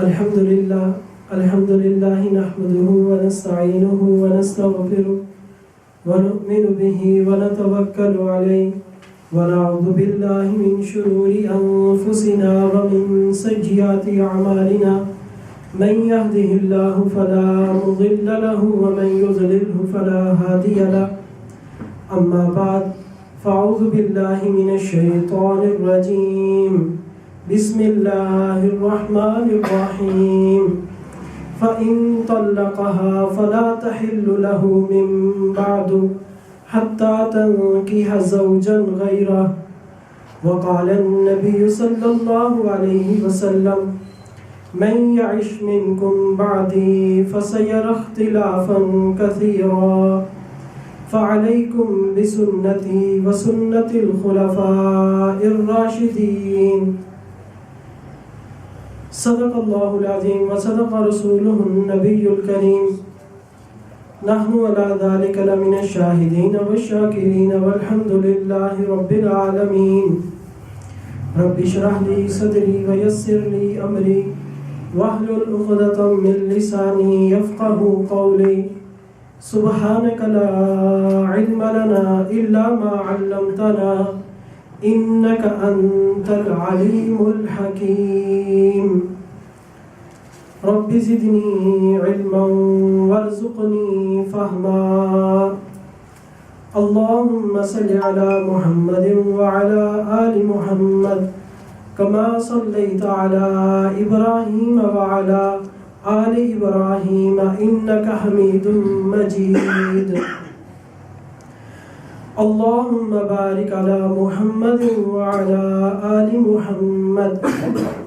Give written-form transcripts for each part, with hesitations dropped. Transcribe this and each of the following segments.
الحمد لله نحمده ونستعينه ونستغفره ونؤمن به ونتوكل عليه ونعوذ بالله من شرور أنفسنا ومن سيئات أعمالنا من يهده الله فلا مضل له ومن يضلله فلا هادي له أما بعد فأعوذ بالله من الشيطان الرجيم بسم الله الرحمن الرحيم فإن طلقها فلا تحل له من بعد حتى تنكح زوجا غيره وقال النبي صلى الله عليه وسلم من يعش منكم بعدي فسيرى اختلافا كثيرا فعليكم بسنتي وسنة الخلفاء الراشدين صدق الله العظيم وصدق رسوله النبي الكريم نحن على ذلك لمن الشاهدين والشاكرين والحمد لله رب العالمين رب اشرح لي صدري ويسر لي أمري واحلل عقدة من لساني يفقهوا قولي سبحانك لا علم لنا إلا ما علمتنا إنك أنت العليم الحكيم رب زدني علما وارزقني فهما اللهم صل على محمد وعلى آل محمد كما صليت على إبراهيم وعلى آل إبراهيم إنك حميد مجيد اللهم بارك على محمد وعلى آل محمد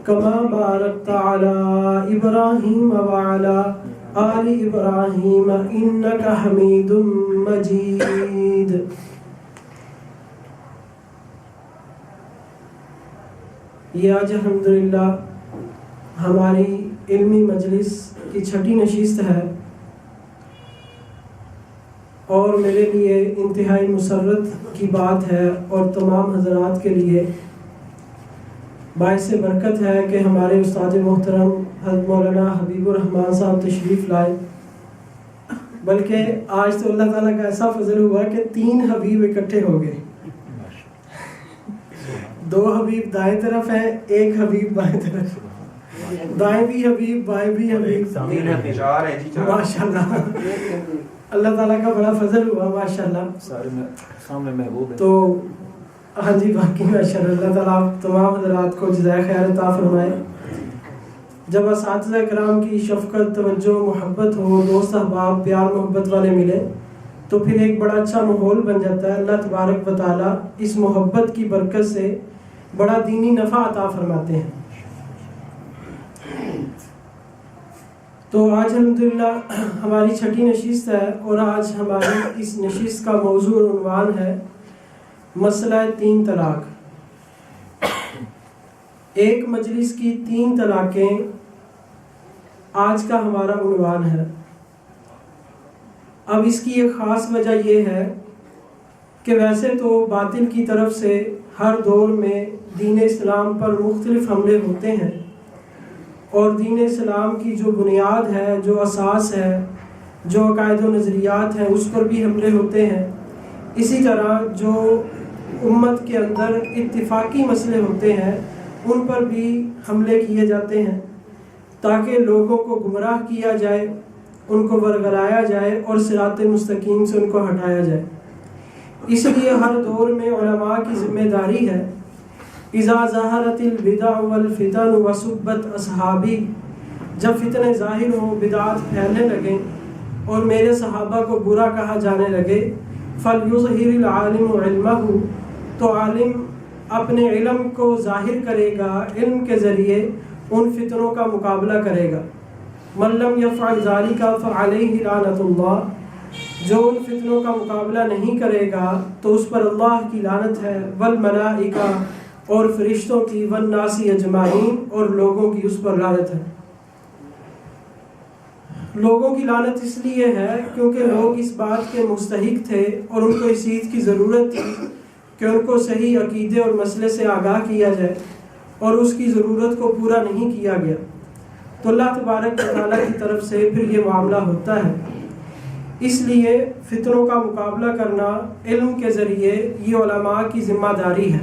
كما باركت على إبراهيم وعلى آل إبراهيم إنك حميد مجيد یہ آج الحمدللہ ہماری علمی مجلس کی چھٹی نشست ہے اور میرے لیے انتہائی مسرت کی بات ہے اور تمام حضرات کے لیے باعث برکت ہے کہ ہمارے استاد محترم حضرت مولانا حبیب الرحمان صاحب تشریف لائے، بلکہ آج تو اللہ تعالیٰ کا ایسا فضل ہوا کہ 3 حبیب اکٹھے ہو گئے، 2 حبیب دائیں طرف ہیں، 1 حبیب بائیں طرف، دائیں بھی حبیب بائیں بھی حبیب، ماشاءاللہ اللہ تعالیٰ کا بڑا فضل ہوا ماشاءاللہ سامنے محبوب ہے تو ہاں جی باقی ماشاءاللہ اللہ تعالیٰ تمام حضرات کو جزائے خیر عطا فرمائے۔ جب اساتذہ کرام کی شفقت، توجہ، محبت ہو، دوست احباب پیار محبت والے ملے تو پھر ایک بڑا اچھا ماحول بن جاتا ہے۔ اللہ تبارک و تعالیٰ اس محبت کی برکت سے بڑا دینی نفع عطا فرماتے ہیں۔ تو آج الحمدللہ ہماری چھٹی نشست ہے اور آج ہماری اس نشست کا موضوع اور عنوان ہے مسئلہ 3 طلاق۔ ایک مجلس کی 3 طلاقیں آج کا ہمارا عنوان ہے۔ اب اس کی ایک خاص وجہ یہ ہے کہ ویسے تو باطل کی طرف سے ہر دور میں دین اسلام پر مختلف حملے ہوتے ہیں اور دین اسلام کی جو بنیاد ہے، جو اساس ہے، جو عقائد و نظریات ہیں اس پر بھی حملے ہوتے ہیں۔ اسی طرح جو امت کے اندر اتفاقی مسئلے ہوتے ہیں ان پر بھی حملے کیے جاتے ہیں تاکہ لوگوں کو گمراہ کیا جائے، ان کو ورگلایا جائے اور صراط مستقیم سے ان کو ہٹایا جائے۔ اس لیے ہر دور میں علماء کی ذمہ داری ہے اذا ظہرت البدع والفتن وسبت اصحابی، جب فتنے ظاہر ہوں، بدعات پھیلنے لگیں اور میرے صحابہ کو برا کہا جانے لگے، فلیظہر العالم علمہ، تو عالم اپنے علم کو ظاہر کرے گا، علم کے ذریعے ان فتنوں کا مقابلہ کرے گا۔ من لم یفعل ذلک فعلیہ لعنۃ اللہ، جو ان فتنوں کا مقابلہ نہیں کرے گا تو اس پر اللہ کی لعنت ہے، والملائکہ اور فرشتوں کی، والناس اجمعین اور لوگوں کی اس پر لعنت ہے۔ لوگوں کی لعنت اس لیے ہے کیونکہ لوگ اس بات کے مستحق تھے اور ان کو اس چیز کی ضرورت تھی کہ ان کو صحیح عقیدے اور مسئلے سے آگاہ کیا جائے اور اس کی ضرورت کو پورا نہیں کیا گیا۔ تو اللہ تبارک و تعالیٰ کی طرف سے پھر یہ معاملہ ہوتا ہے۔ اس لیے فتنوں کا مقابلہ کرنا علم کے ذریعے یہ علماء کی ذمہ داری ہے۔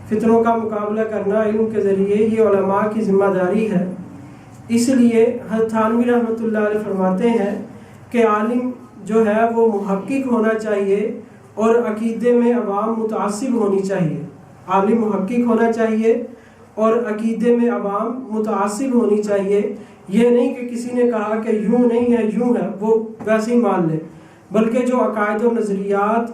فتنوں کا مقابلہ کرنا علم کے ذریعے یہ علماء کی ذمہ داری ہے۔ اس لیے حضرت تھانوی رحمۃ اللہ علیہ فرماتے ہیں کہ عالم جو ہے وہ محقق ہونا چاہیے اور عقیدے میں عوام متعصب ہونی چاہیے۔ عالم محقق ہونا چاہیے اور عقیدے میں عوام متعصب ہونی چاہیے۔ یہ نہیں کہ کسی نے کہا کہ یوں نہیں ہے یوں ہے وہ ویسے ہی مان لے، بلکہ جو عقائد و نظریات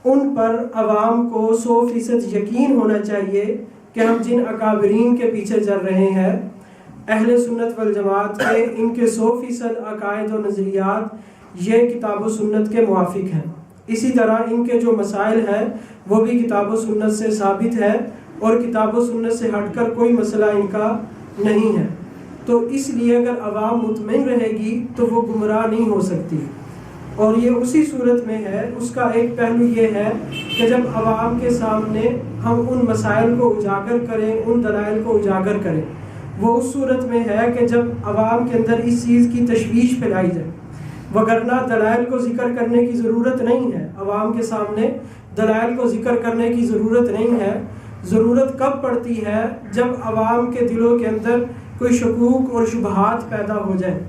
ان پر عوام کو 100% یقین ہونا چاہیے کہ ہم جن اکابرین کے پیچھے چل رہے ہیں اہل سنت والجماعت کے، ان کے 100% عقائد و نظریات یہ کتاب و سنت کے موافق ہیں۔ اسی طرح ان کے جو مسائل ہیں وہ بھی کتاب و سنت سے ثابت ہے اور کتاب و سنت سے ہٹ کر کوئی مسئلہ ان کا نہیں ہے۔ تو اس لیے اگر عوام مطمئن رہے گی تو وہ گمراہ نہیں ہو سکتی، اور یہ اسی صورت میں ہے۔ اس کا ایک پہلو یہ ہے کہ جب عوام کے سامنے ہم ان مسائل کو اجاگر کریں، ان دلائل کو اجاگر کریں، وہ اس صورت میں ہے کہ جب عوام کے اندر اس چیز کی تشویش پھیلائی جائے، وگرنہ دلائل کو ذکر کرنے کی ضرورت نہیں ہے۔ عوام کے سامنے دلائل کو ذکر کرنے کی ضرورت نہیں ہے۔ ضرورت کب پڑتی ہے؟ جب عوام کے دلوں کے اندر کوئی شکوک اور شبہات پیدا ہو جائیں۔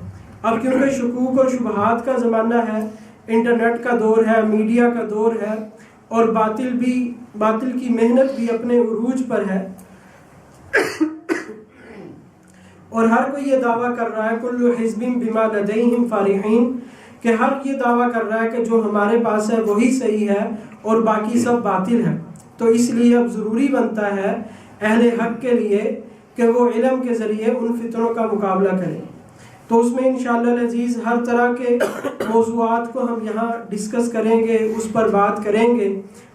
اب کیونکہ شکوک اور شبہات کا زمانہ ہے، انٹرنیٹ کا دور ہے، میڈیا کا دور ہے، اور باطل کی محنت بھی اپنے عروج پر ہے، اور ہر کوئی یہ دعویٰ کر رہا ہے کل حزب بما لدیہم فرحین، کہ ہر یہ دعویٰ کر رہا ہے کہ جو ہمارے پاس ہے وہی صحیح ہے اور باقی سب باطل ہے۔ تو اس لیے اب ضروری بنتا ہے اہل حق کے لیے کہ وہ علم کے ذریعے ان فتنوں کا مقابلہ کریں۔ تو اس میں انشاءاللہ العزیز ہر طرح کے موضوعات کو ہم یہاں ڈسکس کریں گے، اس پر بات کریں گے،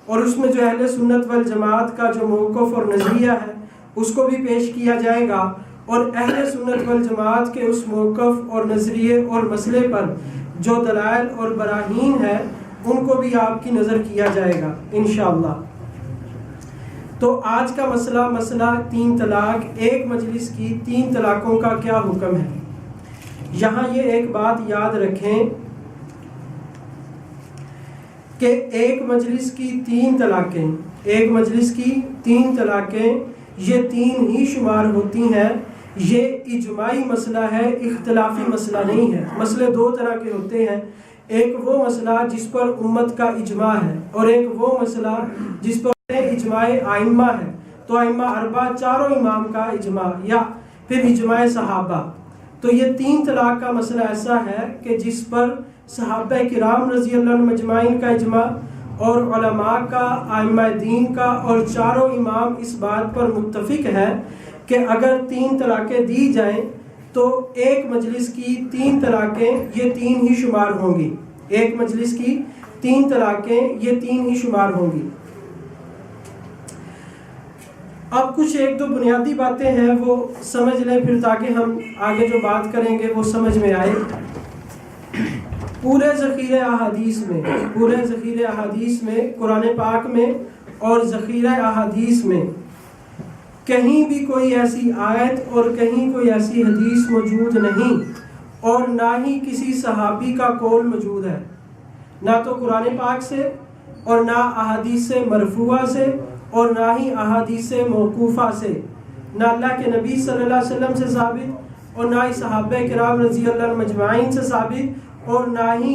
اور اس میں جو اہل سنت والجماعت کا جو موقف اور نظریہ ہے اس کو بھی پیش کیا جائے گا، اور اہل سنت والجماعت کے اس موقف اور نظریے اور مسئلے پر جو دلائل اور براہین ہے ان کو بھی آپ کی نظر کیا جائے گا انشاءاللہ۔ تو آج کا مسئلہ 3 طلاق، ایک مجلس کی 3 طلاقوں کا کیا حکم ہے۔ یہاں یہ ایک بات یاد رکھیں کہ ایک مجلس کی 3 طلاقیں یہ 3 ہی شمار ہوتی ہیں۔ یہ اجماعی مسئلہ ہے، اختلافی مسئلہ نہیں ہے۔ مسئلے 2 طرح کے ہوتے ہیں، ایک وہ مسئلہ جس پر امت کا اجماع ہے، اور ایک وہ مسئلہ جس پر اجماع ائمہ ہے۔ تو ائمہ 4 چاروں امام کا اجماع، یا پھر اجماع صحابہ۔ تو یہ 3 طلاق کا مسئلہ ایسا ہے کہ جس پر صحابہ کرام رضی اللہ عنہم اجمعین کا اجماع، اور علماء کا، ائمہ دین کا، اور چاروں امام اس بات پر متفق ہے کہ اگر 3 طلاقیں دی جائیں تو ایک مجلس کی 3 طلاقیں یہ 3 ہی شمار ہوں گی۔ ایک مجلس کی 3 طلاقیں یہ 3 ہی شمار ہوں گی۔ اب کچھ 1-2 بنیادی باتیں ہیں وہ سمجھ لیں پھر، تاکہ ہم آگے جو بات کریں گے وہ سمجھ میں آئے۔ پورے ذخیرہ احادیث میں قرآن پاک میں اور ذخیرہ احادیث میں کہیں بھی کوئی ایسی آیت اور کہیں کوئی ایسی حدیث موجود نہیں، اور نہ ہی کسی صحابی کا قول موجود ہے، نہ تو قرآن پاک سے، اور نہ احادیث مرفوعہ سے، اور نہ ہی احادیث موقوفہ سے، نہ اللہ کے نبی صلی اللہ علیہ وسلم سے ثابت، اور نہ ہی صحابہ کرام رضی اللہ عنہم اجمعین سے ثابت، اور نہ ہی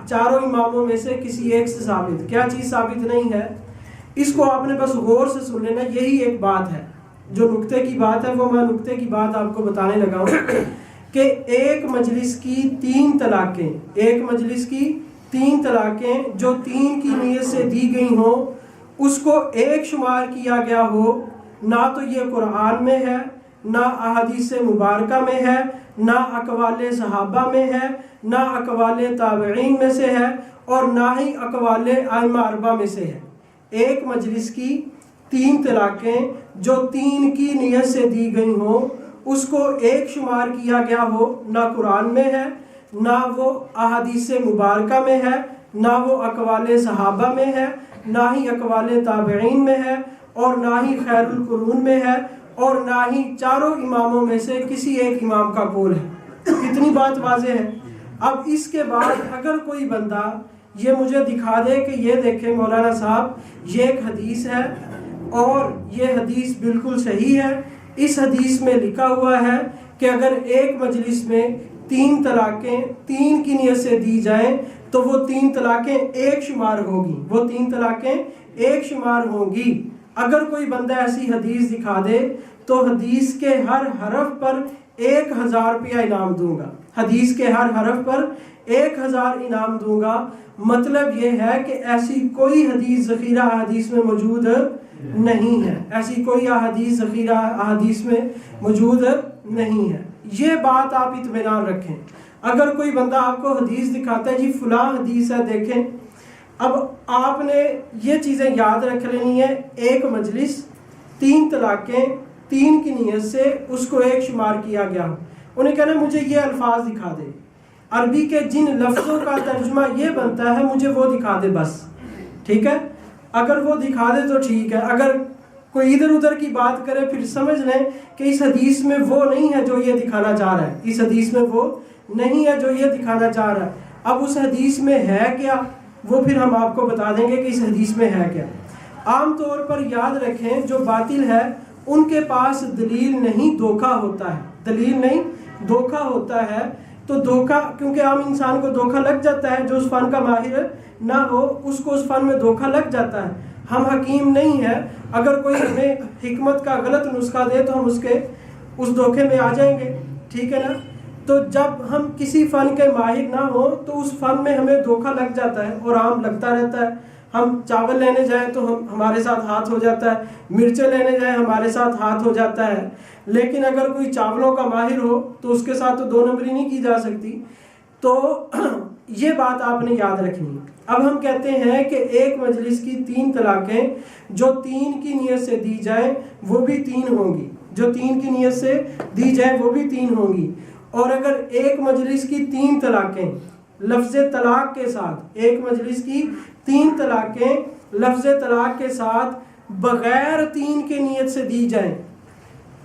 چاروں اماموں میں سے کسی ایک سے ثابت۔ کیا چیز ثابت نہیں ہے؟ اس کو آپ نے بس غور سے سن لینا۔ یہی ایک بات ہے جو نقطے کی بات ہے، وہ میں نقطے کی بات آپ کو بتانے لگا ہوں کہ ایک مجلس کی 3 طلاقیں، ایک مجلس کی 3 طلاقیں جو 3 کی نیت سے دی گئی ہوں، اس کو ایک شمار کیا گیا ہو، نہ تو یہ قرآن میں ہے، نہ احادیث مبارکہ میں ہے، نہ اقوال صحابہ میں ہے، نہ اقوال تابعین میں سے ہے، اور نہ ہی اقوال ائمہ 4 میں سے ہے۔ ایک مجلس کی 3 طلاقیں جو 3 کی نیت سے دی گئی ہوں، اس کو ایک شمار کیا گیا ہو، نہ قرآن میں ہے، نہ وہ احادیث مبارکہ میں ہے، نہ وہ اقوال صحابہ میں ہے، نہ ہی اقوال تابعین میں ہے، اور نہ ہی خیر القرون میں ہے، اور نہ ہی چاروں اماموں میں سے کسی ایک امام کا قول ہے۔ کتنی بات واضح ہے۔ اب اس کے بعد اگر کوئی بندہ یہ مجھے دکھا دے کہ یہ دیکھیں مولانا صاحب یہ ایک حدیث ہے اور یہ حدیث بالکل صحیح ہے، اس حدیث میں لکھا ہوا ہے کہ اگر ایک مجلس میں 3 طلاقیں 3 کی نیت سے دی جائیں تو وہ 3 طلاقیں ایک شمار ہوگی، وہ 3 طلاقیں ایک شمار ہوں گی۔ اگر کوئی بندہ ایسی حدیث دکھا دے تو حدیث کے ہر حرف پر 1000 روپیہ انعام دوں گا، حدیث کے ہر حرف پر 1000 انعام دوں گا۔ مطلب یہ ہے کہ ایسی کوئی حدیث ذخیرہ احادیث میں موجود نہیں ہے، ایسی کوئی احادیث ذخیرہ احادیث میں موجود نہیں ہے۔ یہ بات آپ اطمینان رکھیں۔ اگر کوئی بندہ آپ کو حدیث دکھاتا ہے جی فلاں حدیث ہے دیکھیں، اب آپ نے یہ چیزیں یاد رکھ لینی ہے، ایک مجلس 3 طلاقیں 3 کی نیت سے اس کو ایک شمار کیا گیا، انہیں کہنا مجھے یہ الفاظ دکھا دے، عربی کے جن لفظوں کا ترجمہ یہ بنتا ہے مجھے وہ دکھا دے بس، ٹھیک ہے؟ اگر وہ دکھا دے تو ٹھیک ہے، اگر کوئی ادھر ادھر کی بات کرے پھر سمجھ لیں کہ اس حدیث میں وہ نہیں ہے جو یہ دکھانا چاہ رہا ہے، اس حدیث میں وہ نہیں ہے جو یہ دکھانا چاہ رہا ہے۔ اب اس حدیث میں ہے کیا وہ پھر ہم آپ کو بتا دیں گے کہ اس حدیث میں ہے کیا۔ عام طور پر یاد رکھیں جو باطل ہے ان کے پاس دلیل نہیں دھوکہ ہوتا ہے، دلیل نہیں دھوکہ ہوتا ہے۔ تو دھوکہ کیونکہ عام انسان کو دھوکہ لگ جاتا ہے، جو اس فن کا ماہر نہ ہو اس کو اس فن میں دھوکہ لگ جاتا ہے۔ ہم حکیم نہیں ہیں، اگر کوئی ہمیں حکمت کا غلط نسخہ دے تو ہم اس دھوکے میں آ جائیں گے، ٹھیک ہے نا؟ تو جب ہم کسی فن کے ماہر نہ ہو تو اس فن میں ہمیں دھوکہ لگ جاتا ہے اور عام لگتا رہتا ہے۔ ہم چاول لینے جائیں تو ہمارے ساتھ ہاتھ ہو جاتا ہے، مرچیں لینے جائیں ہمارے ساتھ ہاتھ ہو جاتا ہے، لیکن اگر کوئی چاولوں کا ماہر ہو تو اس کے ساتھ تو 2 نمبری نہیں کی جا سکتی۔ تو یہ بات آپ نے یاد رکھنی۔ اب ہم کہتے ہیں کہ ایک مجلس کی 3 طلاقیں جو 3 کی نیت سے دی جائیں وہ بھی 3 ہوں گی، جو 3 کی نیت سے دی جائیں وہ بھی 3 ہوں گی۔ اور اگر ایک مجلس کی 3 طلاقیں لفظ طلاق کے ساتھ، ایک مجلس کی 3 طلاقیں لفظ طلاق کے ساتھ بغیر 3 کی نیت سے دی جائیں،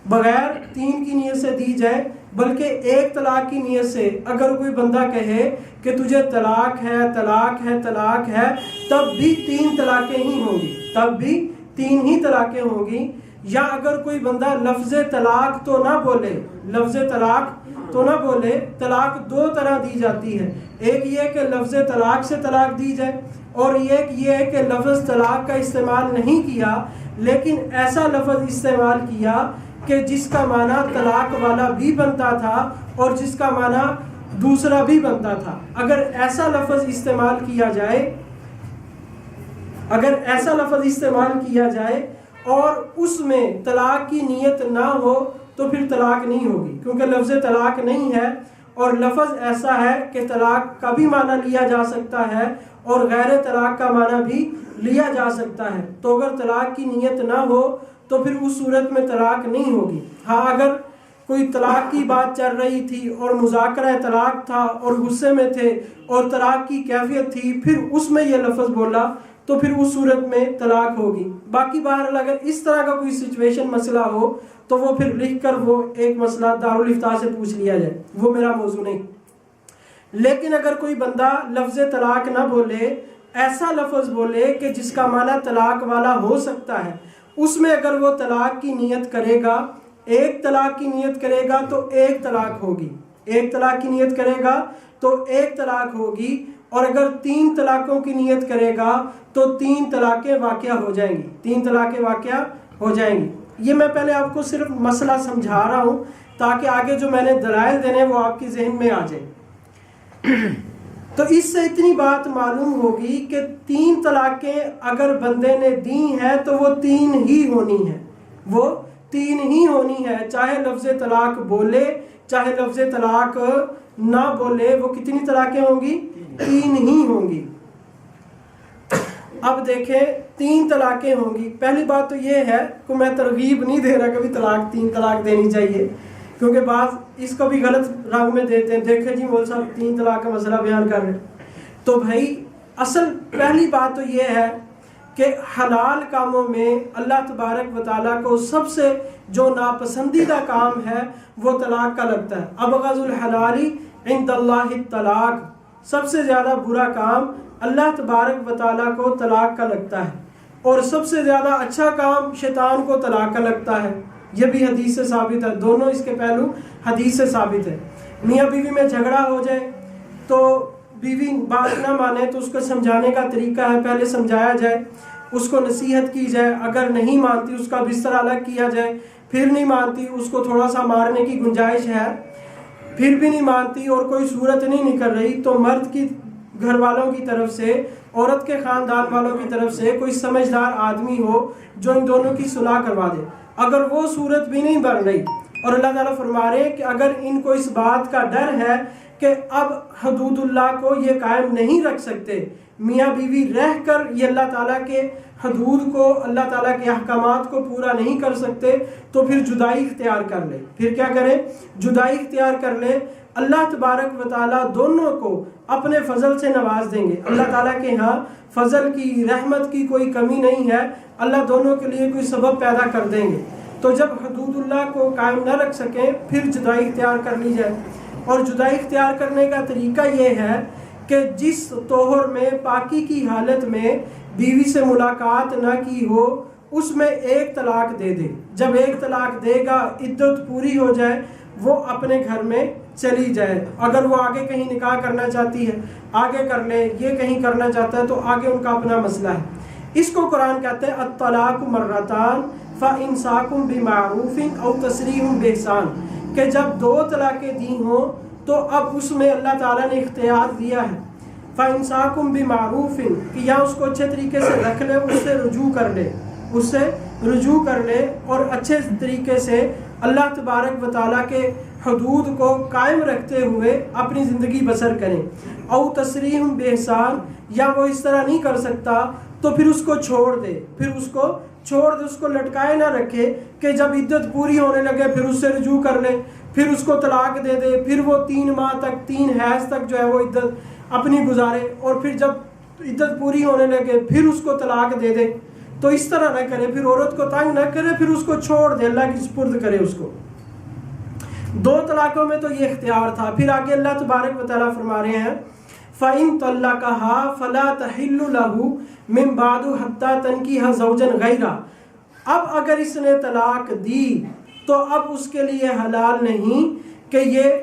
بغیر 3 کی نیت سے دی جائے بلکہ 1 طلاق کی نیت سے اگر کوئی بندہ کہے کہ تجھے طلاق ہے طلاق ہے طلاق ہے، تب بھی 3 طلاقیں ہی ہوں گی، تب بھی 3 ہی طلاقیں ہوں گی۔ یا اگر کوئی بندہ لفظ طلاق تو نہ بولے، لفظ طلاق تو نہ بولے، طلاق 2 طرح دی جاتی ہے، ایک یہ کہ لفظ طلاق سے طلاق دی جائے اور ایک یہ ہے کہ لفظ طلاق کا استعمال نہیں کیا لیکن ایسا لفظ استعمال کیا کہ جس کا معنی طلاق والا بھی بنتا تھا اور جس کا معنی دوسرا بھی بنتا تھا۔ اگر ایسا لفظ استعمال کیا جائے، اگر ایسا لفظ استعمال کیا جائے اور اس میں طلاق کی نیت نہ ہو تو پھر طلاق نہیں ہوگی، کیونکہ لفظ طلاق نہیں ہے اور لفظ ایسا ہے کہ طلاق کا بھی معنی لیا جا سکتا ہے اور غیر طلاق کا معنی بھی لیا جا سکتا ہے۔ تو اگر طلاق کی نیت نہ ہو تو پھر اس صورت میں طلاق نہیں ہوگی۔ ہاں اگر کوئی طلاق کی بات چل رہی تھی اور مذاکرہ طلاق تھا اور غصے میں تھے اور طلاق کی کیفیت تھی پھر اس میں یہ لفظ بولا تو پھر اس صورت میں طلاق ہوگی۔ باقی بہرحال اگر اس طرح کا کوئی سچویشن مسئلہ ہو تو وہ پھر لکھ کر وہ ایک مسئلہ دارالفتاء سے پوچھ لیا جائے، وہ میرا موضوع نہیں۔ لیکن اگر کوئی بندہ لفظ طلاق نہ بولے، ایسا لفظ بولے کہ جس کا معنی طلاق والا ہو سکتا ہے، اس میں اگر وہ طلاق کی نیت کرے گا، 1 طلاق کی نیت کرے گا تو 1 طلاق ہوگی، 1 طلاق کی نیت کرے گا تو 1 طلاق ہوگی، اور اگر 3 طلاقوں کی نیت کرے گا تو 3 طلاقیں واقع ہو جائیں گی، 3 طلاقیں واقع ہو جائیں گی۔ یہ میں پہلے آپ کو صرف مسئلہ سمجھا رہا ہوں تاکہ آگے جو میں نے دلائل دینے وہ آپ کے ذہن میں آ جائیں۔ تو اس سے اتنی بات معلوم ہوگی کہ 3 طلاقیں اگر بندے نے دی ہیں تو وہ 3 ہی ہونی ہیں، وہ 3 ہی ہونی ہے، چاہے لفظ طلاق بولے چاہے لفظ طلاق نہ بولے، وہ کتنی طلاقیں ہوں گی؟ 3 ہی ہوں گی۔ اب دیکھیں 3 طلاقیں ہوں گی۔ پہلی بات تو یہ ہے کہ میں ترغیب نہیں دے رہا کبھی 3 طلاق دینی چاہیے، کیونکہ بعض اس کو بھی غلط رنگ میں دیتے ہیں، دیکھیں جی مول صاحب 3 طلاق کا مسئلہ بیان کر رہے ہیں۔ تو بھائی اصل پہلی بات تو یہ ہے کہ حلال کاموں میں اللہ تبارک و تعالیٰ کو سب سے جو ناپسندیدہ کام ہے وہ طلاق کا لگتا ہے. ابغض الحلال عند اللہ الطلاق، سب سے زیادہ برا کام اللہ تبارک و تعالیٰ کو طلاق کا لگتا ہے، اور سب سے زیادہ اچھا کام شیطان کو طلاق کا لگتا ہے. یہ بھی حدیث سے ثابت ہے، دونوں اس کے پہلو حدیث سے ثابت ہے. میاں بیوی میں جھگڑا ہو جائے تو بیوی بات نہ مانے تو اس کو سمجھانے کا طریقہ ہے، پہلے سمجھایا جائے، اس کو نصیحت کی جائے، اگر نہیں مانتی اس کا بستر الگ کیا جائے، پھر نہیں مانتی اس کو تھوڑا سا مارنے کی گنجائش ہے، پھر بھی نہیں مانتی اور کوئی صورت نہیں نکل رہی تو مرد کی گھر والوں کی طرف سے، عورت کے خاندان والوں کی طرف سے کوئی سمجھدار آدمی ہو جو ان دونوں کی صلح کروا دے. اگر وہ صورت بھی نہیں بن رہی اور اللہ تعالیٰ فرما رہے ہیں کہ اگر ان کو اس بات کا ڈر ہے کہ اب حدود اللہ کو یہ قائم نہیں رکھ سکتے، میاں بیوی رہ کر یہ اللہ تعالیٰ کے حدود کو، اللہ تعالیٰ کے احکامات کو پورا نہیں کر سکتے، تو پھر جدائی اختیار کر لے. پھر کیا کرے؟ جدائی اختیار کر لے. اللہ تبارک و تعالیٰ دونوں کو اپنے فضل سے نواز دیں گے. اللہ تعالیٰ کے ہاں فضل کی، رحمت کی کوئی کمی نہیں ہے. اللہ دونوں کے لیے کوئی سبب پیدا کر دیں گے. تو جب حدود اللہ کو قائم نہ رکھ سکیں پھر جدائی اختیار کر لی جائے. اور جدائی اختیار کرنے کا طریقہ یہ ہے کہ جس طہر میں پاکی کی حالت میں بیوی سے ملاقات نہ کی ہو اس میں ایک طلاق دے دے. جب ایک طلاق دے گا، عدت پوری ہو جائے، وہ اپنے گھر میں چلی جائے. اگر وہ آگے کہیں نکاح کرنا چاہتی ہے آگے کر لے، یہ کہیں کرنا چاہتا ہے تو آگے ان کا اپنا مسئلہ ہے. اس کو قرآن کہتے ہیں الطلاق مرتان فإمساک بمعروف او تسریح بإحسان، کہ جب دو طلاقیں دی ہوں تو اب اس میں اللہ تعالیٰ نے اختیار دیا ہے فإمساک بمعروف، کہ یا اس کو اچھے طریقے سے رکھ لے، اس سے رجوع کر لے اور اچھے طریقے سے اللہ تبارک و تعالیٰ کے حدود کو قائم رکھتے ہوئے اپنی زندگی بسر کریں. او تسریح بإحسان، یا وہ اس طرح نہیں کر سکتا تو پھر اس کو چھوڑ دے، اس کو لٹکائے نہ رکھے کہ جب عدت پوری ہونے لگے پھر اس سے رجوع کر لے، پھر اس کو طلاق دے دے، پھر وہ 3 ماہ تک، 3 حیض تک جو ہے وہ عدت اپنی گزارے، اور پھر جب عدت پوری ہونے لگے پھر اس کو طلاق دے دے. تو اس طرح نہ کرے، پھر عورت کو تنگ نہ کرے، پھر اس کو چھوڑ دے، اللہ کی سپرد کرے اس کو. 2 طلاقوں میں تو یہ اختیار تھا. پھر آگے اللہ تبارک و تعالیٰ فرما رہے ہیں فَإِن طَلَّقَهَا فَلَا تَحِلُّ لَهُ مِن بَعْدُ حَتَّى تَنكِحَ زَوْجًا غَيْرَهُ. اب اگر اس نے طلاق دی تو اب اس کے لیے حلال نہیں کہ یہ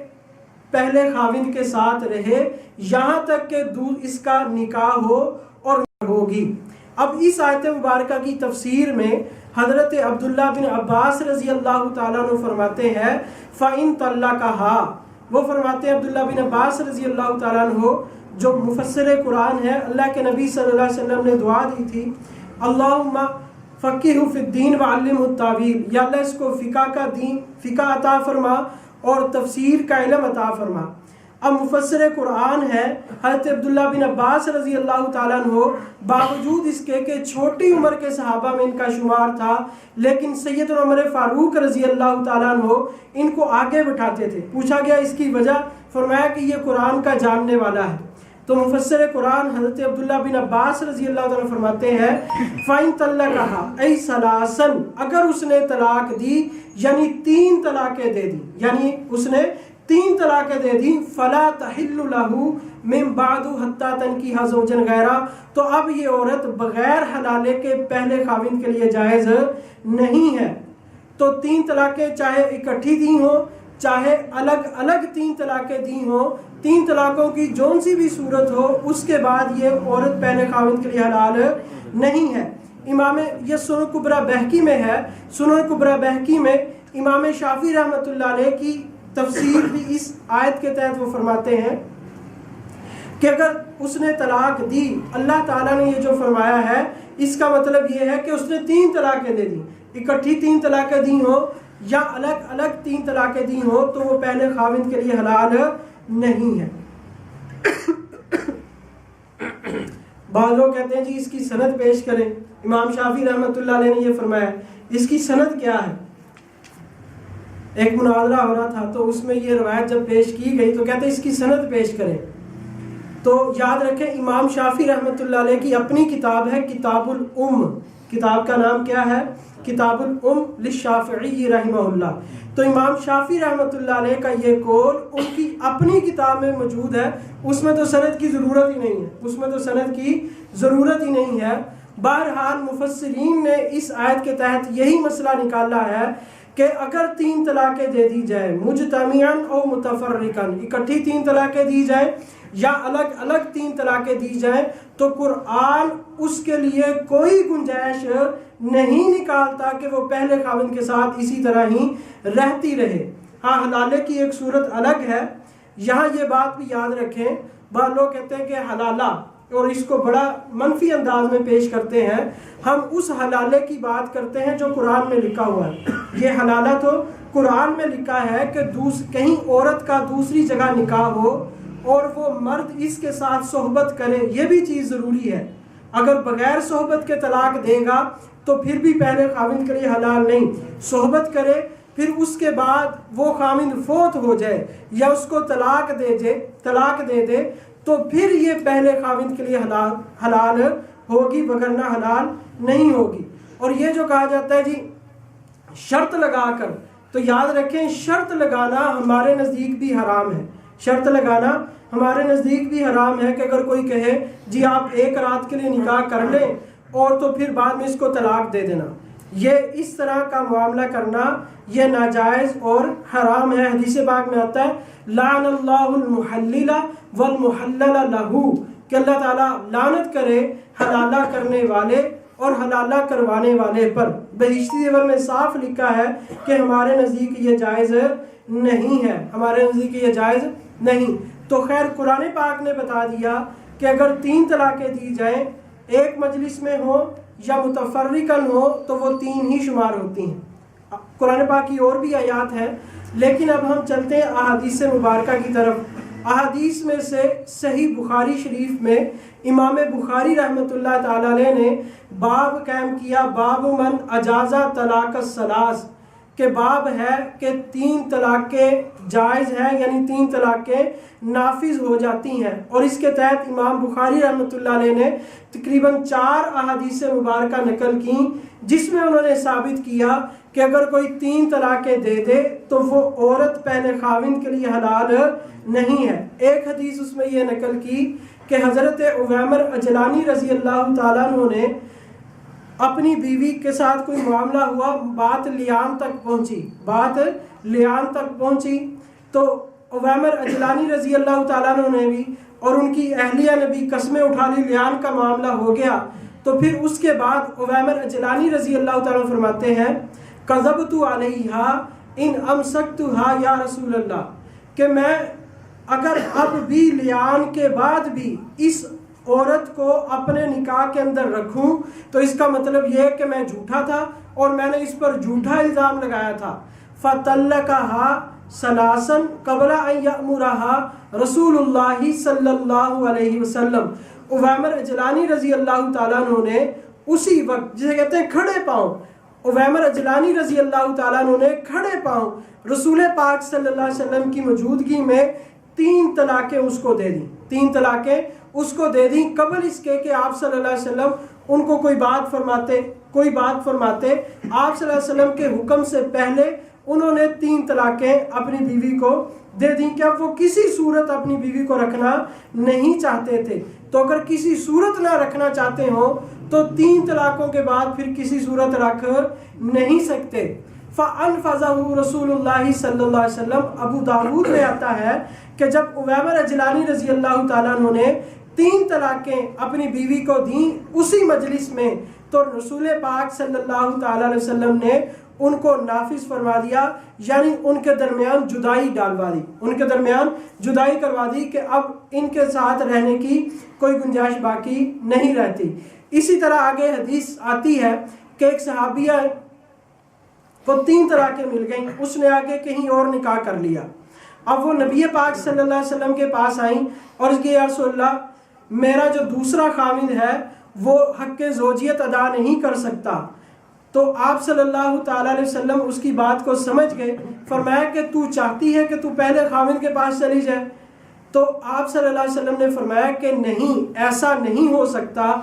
پہلے خاوند کے ساتھ رہے یہاں تک کہ اس کا نکاح ہو اور ہوگی. اب اس آیت مبارکہ کی تفسیر میں حضرت عبداللہ بن عباس رضی اللہ تعالیٰ عنہ فرماتے ہیں فَإِن طَلَّقَهَا، وہ فرماتے ہیں عبداللہ بن عباس رضی اللہ تعالیٰ عنہ جو مفسر قرآن ہے، اللہ کے نبی صلی اللہ علیہ وسلم نے دعا دی تھی اللہم فقہہ فی الدین وعلمہ التاویل، یا اللہ اس کو فقہ عطا فرما اور تفسیر کا علم عطا فرما. اب مفسر قرآن ہے حضرت عبداللہ بن عباس رضی اللہ تعالیٰ عنہ، باوجود اس کے کہ چھوٹی عمر کے صحابہ میں ان کا شمار تھا، لیکن سیدنا عمر فاروق رضی اللہ تعالیٰ عنہ ان کو آگے بٹھاتے تھے. پوچھا گیا اس کی وجہ، فرمایا کہ یہ قرآن کا جاننے والا ہے. تو مفسر قرآن حضرت عبداللہ بن عباس رضی اللہ تعالیٰ فرماتے ہیں فَإِن طَلَّقَهَا أَيْ ثَلَاثًا، اگر اس نے طلاق دی یعنی 3 طلاقیں دے دی، یعنی اس نے 3 طلاقیں دے دی، فَلَا تَحِلُّ لَهُ مِن بَعْدُ حَتَّى تَنكِحَ زَوْجًا غَيْرَهُ، تو اب یہ عورت بغیر حلالے کے پہلے خاوند کے لیے جائز نہیں ہے. تو 3 طلاقیں چاہے اکٹھی دی ہوں چاہے الگ الگ 3 طلاقیں دی ہوں، 3 طلاقوں کی جون سی بھی صورت ہو اس کے بعد یہ عورت پہلے خاوند کے لیے حلال نہیں ہے. امام یہ سنن کبریٰ بہقی میں ہے، سنن کبریٰ بہقی میں امام شافعی رحمۃ اللہ علیہ کی تفسیر بھی اس آیت کے تحت وہ فرماتے ہیں کہ اگر اس نے طلاق دی، اللہ تعالیٰ نے یہ جو فرمایا ہے اس کا مطلب یہ ہے کہ اس نے 3 طلاقیں دے دی، اکٹھی 3 طلاقیں دی ہوں یا الگ الگ 3 طلاقیں دی ہوں تو وہ پہلے خاوند کے لیے حلال نہیں ہے. بعض لوگ کہتے ہیں جی اس کی سند پیش کریں. امام شافعی رحمۃ اللہ علیہ نے یہ فرمایا اس کی سند کیا ہے. ایک مناظرہ ہو رہا تھا تو اس میں یہ روایت جب پیش کی گئی تو کہتے ہیں اس کی سند پیش کریں. تو یاد رکھیں امام شافعی رحمۃ اللہ علیہ کی اپنی کتاب ہے کتاب الام، کتاب کا نام کیا ہے؟ کتاب الام للشافعی رحمہ اللہ۔ تو امام شافعی رحمۃ اللہ علیہ کا یہ قول ان کی اپنی کتاب میں موجود ہے، اس میں تو سند کی ضرورت ہی نہیں ہے، اس میں تو سند کی ضرورت ہی نہیں ہے۔ بہرحال مفسرین نے اس آیت کے تحت یہی مسئلہ نکالا ہے کہ اگر 3 طلاقیں دے دی جائے مجتمعاً او متفرقاً، اکٹھی 3 طلاقیں دی جائیں یا الگ الگ 3 طلاقیں دی جائیں، تو قرآن اس کے لیے کوئی گنجائش نہیں نکالتا کہ وہ پہلے خاوند کے ساتھ اسی طرح ہی رہتی رہے۔ ہاں حلالے کی ایک صورت الگ ہے، یہاں یہ بات بھی یاد رکھیں، بعض لوگ کہتے ہیں کہ حلالہ، اور اس کو بڑا منفی انداز میں پیش کرتے ہیں، ہم اس حلالے کی بات کرتے ہیں جو قرآن میں لکھا ہوا ہے۔ یہ حلالہ تو قرآن میں لکھا ہے کہ کہیں عورت کا دوسری جگہ نکاح ہو اور وہ مرد اس کے ساتھ صحبت کرے، یہ بھی چیز ضروری ہے۔ اگر بغیر صحبت کے طلاق دے گا تو پھر بھی پہلے خاوند کے لیے حلال نہیں، صحبت کرے پھر اس کے بعد وہ خاوند فوت ہو جائے یا اس کو طلاق دے دے تو پھر یہ پہلے خاوند کے لیے حلال ہوگی، وگرنہ حلال نہیں ہوگی۔ اور یہ جو کہا جاتا ہے جی شرط لگا کر، تو یاد رکھیں شرط لگانا ہمارے نزدیک بھی حرام ہے، شرط لگانا ہمارے نزدیک بھی حرام ہے کہ اگر کوئی کہے جی آپ 1 رات کے لیے نکاح کر لیں اور تو پھر بعد میں اس کو طلاق دے دینا، یہ اس طرح کا معاملہ کرنا یہ ناجائز اور حرام ہے۔ حدیث پاک میں آتا ہے لعن اللہ المحلل والمحلل لہ، کہ اللہ تعالیٰ لعنت کرے حلالہ کرنے والے اور حلالہ کروانے والے پر۔ بہشتی زیور میں صاف لکھا ہے کہ ہمارے نزدیک یہ جائز نہیں ہے، ہمارے نزدیک یہ جائز نہیں۔ تو خیر قرآن پاک نے بتا دیا کہ اگر 3 طلاقیں دی جائیں، ایک مجلس میں ہو یا متفرقاً ہو تو وہ 3 ہی شمار ہوتی ہیں۔ قرآن پاک کی اور بھی آیات ہیں، لیکن اب ہم چلتے ہیں احادیث مبارکہ کی طرف۔ احادیث میں سے صحیح بخاری شریف میں امام بخاری رحمۃ اللہ تعالی علیہ نے باب قائم کیا، باب من اجازہ طلاق الثلاث، کہ باب ہے کہ 3 طلاقیں جائز ہیں، یعنی 3 طلاقیں نافذ ہو جاتی ہیں۔ اور اس کے تحت امام بخاری رحمۃ اللہ علیہ نے تقریباً 4 احادیث مبارکہ نقل کی، جس میں انہوں نے ثابت کیا کہ اگر کوئی 3 طلاقیں دے دے تو وہ عورت پہلے خاوند کے لیے حلال نہیں ہے۔ ایک حدیث اس میں یہ نقل کی کہ حضرت عویمر اجلانی رضی اللہ تعالیٰ عنہ نے اپنی بیوی کے ساتھ کوئی معاملہ ہوا، بات لیان تک پہنچی تو عویمر اجلانی رضی اللہ تعالیٰ عنہ نے بھی اور ان کی اہلیہ نے بھی قسمیں اٹھا لی، لیان کا معاملہ ہو گیا۔ تو پھر اس کے بعد عویمر اجلانی رضی اللہ تعالیٰ عنہ فرماتے ہیں کذبت علیہا ان امسکتھا یا رسول اللہ، کہ میں اگر اب بھی لیان کے بعد بھی اس عورت کو اپنے نکاح کے اندر رکھوں تو اس کا مطلب یہ ہے کہ میں جھوٹا تھا اور میں نے اس پر جھوٹا الزام لگایا تھا۔ فَطَلَّقَهَا ثَلَاثًا قَبْلَ أَن يَأْمُرَهَا رسول اللہ صلی اللہ علیہ وسلم۔ عویمر اجلانی رضی اللہ تعالیٰ عنہ نے اسی وقت، جسے کہتے ہیں کھڑے پاؤں، عویمر اجلانی رضی اللہ تعالیٰ عنہ نے کھڑے پاؤں رسول پاک صلی اللہ علیہ وسلم کی موجودگی میں 3 طلاقیں اس کو دے دیں، 3 طلاقیں اس کو دے دیں، قبل اس کے کہ آپ صلی اللہ علیہ وسلم ان کو کوئی بات فرماتے۔ آپ صلی اللہ علیہ وسلم کے حکم سے پہلے انہوں نے 3 طلاقیں اپنی بیوی کو دے دیں کہ اب وہ کسی صورت اپنی بیوی کو رکھنا نہیں چاہتے تھے۔ تو اگر کسی صورت نہ رکھنا چاہتے ہوں تو 3 طلاقوں کے بعد پھر کسی صورت رکھ نہیں سکتے۔ فَأَنْفَذَهُ رسول اللہ صلی اللہ علیہ وسلم۔ ابو داؤد میں آتا ہے کہ جب عویمر اجلانی رضی اللہ تعالیٰ عنہ نے 3 طلاقیں اپنی بیوی کو دیں اسی مجلس میں، تو رسول پاک صلی اللہ تعالیٰ علیہ وسلم نے ان کو نافذ فرما دیا، یعنی ان کے درمیان جدائی ڈالوا دی، ان کے درمیان جدائی کروا دی کہ اب ان کے ساتھ رہنے کی کوئی گنجائش باقی نہیں رہتی۔ اسی طرح آگے حدیث آتی ہے کہ ایک صحابیہ کو 3 طلاقیں مل گئیں، اس نے آگے کہیں اور نکاح کر لیا۔ اب وہ نبی پاک صلی اللہ علیہ وسلم کے پاس آئیں اور اس کے یا رسول اللہ میرا جو دوسرا خاوند ہے وہ حق زوجیت ادا نہیں کر سکتا۔ تو آپ صلی اللہ تعالیٰ علیہ وسلم اس کی بات کو سمجھ گئے، فرمایا کہ تو چاہتی ہے کہ تو پہلے خاوند کے پاس چلی جائے، تو آپ صلی اللہ علیہ وسلم نے فرمایا کہ نہیں، ایسا نہیں ہو سکتا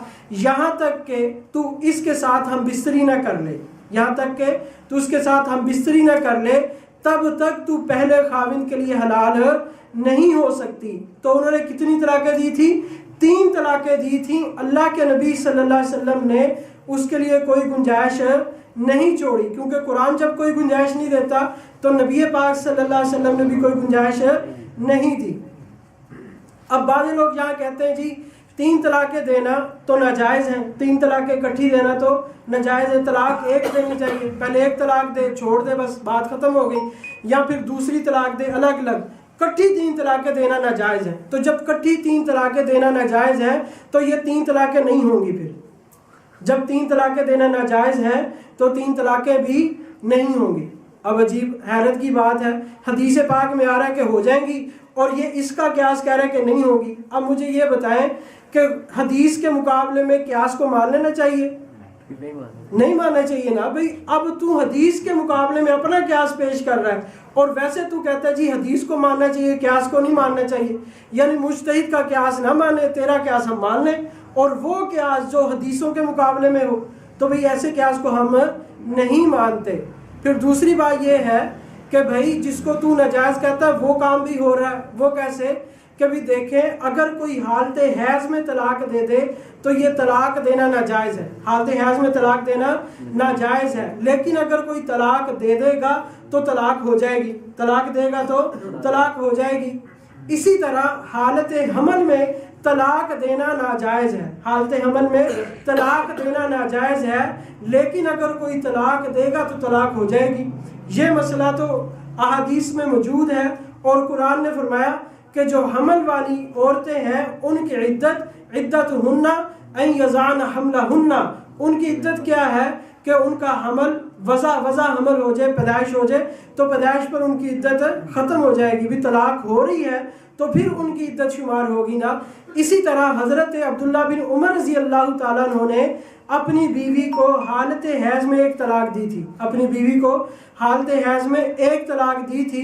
یہاں تک کہ تو اس کے ساتھ ہم بستری نہ کر لے، یہاں تک کہ تو اس کے ساتھ ہم بستری نہ کر لے، تب تک تو پہلے خاوند کے لیے حلال نہیں ہو سکتی۔ تو انہوں نے کتنی طلاقیں دی تھی؟ 3 طلاقیں دی تھیں۔ اللہ کے نبی صلی اللہ علیہ وسلم نے اس کے لیے کوئی گنجائش نہیں چھوڑی، کیونکہ قرآن جب کوئی گنجائش نہیں دیتا تو نبی پاک صلی اللہ علیہ وسلم نے بھی کوئی گنجائش نہیں دی۔ اب بعض لوگ یہاں کہتے ہیں جی 3 طلاقیں دینا تو ناجائز ہیں، 3 طلاقیں اکٹھی دینا تو ناجائز ہے، طلاق ایک دینی چاہیے، پہلے ایک طلاق دے چھوڑ دے بس بات ختم ہو گئی، یا پھر دوسری طلاق دے الگ الگ، کٹھی 3 طلاقیں دینا ناجائز ہے۔ تو جب کٹھی 3 طلاقیں دینا ناجائز ہے تو یہ 3 طلاقیں نہیں ہوں گی۔ پھر جب 3 طلاقیں دینا ناجائز ہے تو 3 طلاقیں بھی نہیں ہوں گی۔ اب عجیب حیرت کی بات ہے، حدیث پاک میں آ رہا ہے کہ ہو جائیں گی اور یہ اس کا قیاس کہہ رہا ہے کہ نہیں ہوگی۔ اب مجھے یہ بتائیں کہ حدیث کے مقابلے میں قیاس کو مان لینا چاہیے؟ نہیں ماننا چاہیے نا بھئی۔ اب تو حدیث کے مقابلے میں اپنا قیاس پیش کر رہا ہے اور ویسے تو کہتا ہے جی حدیث کو ماننا چاہیے، قیاس کو نہیں ماننا چاہیے، یعنی مجتہد کا قیاس نہ مانے، تیرا قیاس ہم مان لیں، اور وہ قیاس جو حدیثوں کے مقابلے میں ہو تو بھئی ایسے قیاس کو ہم نہیں مانتے۔ پھر دوسری بات یہ ہے کہ بھائی جس کو تو ناجائز کہتا ہے وہ کام بھی ہو رہا ہے۔ وہ کیسے کہ بھی دیکھیں، اگر کوئی حالت حیض میں طلاق دے دے تو یہ طلاق دینا ناجائز ہے، حالت حیض میں طلاق دینا ناجائز ہے، لیکن اگر کوئی طلاق دے دے گا تو طلاق ہو جائے گی، طلاق دے گا تو طلاق ہو جائے گی۔ اسی طرح حالت حمل میں طلاق دینا ناجائز ہے، حالت حمل میں طلاق دینا ناجائز ہے، لیکن اگر کوئی طلاق دے گا تو طلاق ہو جائے گی۔ یہ مسئلہ تو احادیث میں موجود ہے، اور قرآن نے فرمایا کہ جو حمل والی عورتیں ہیں ان کی عدتہن ان یضعن حملہن، ان کی عدت کیا ہے کہ ان کا حمل وضع حمل ہو جائے، پیدائش ہو جائے تو پیدائش پر ان کی عدت ختم ہو جائے گی۔ بھی طلاق ہو رہی ہے تو پھر ان کی عدت شمار ہوگی نا۔ اسی طرح حضرت عبداللہ بن عمر رضی اللہ تعالیٰ عنہ نے اپنی بیوی کو حالت حیض میں 1 طلاق دی تھی، اپنی بیوی کو حالت حیض میں 1 طلاق دی تھی۔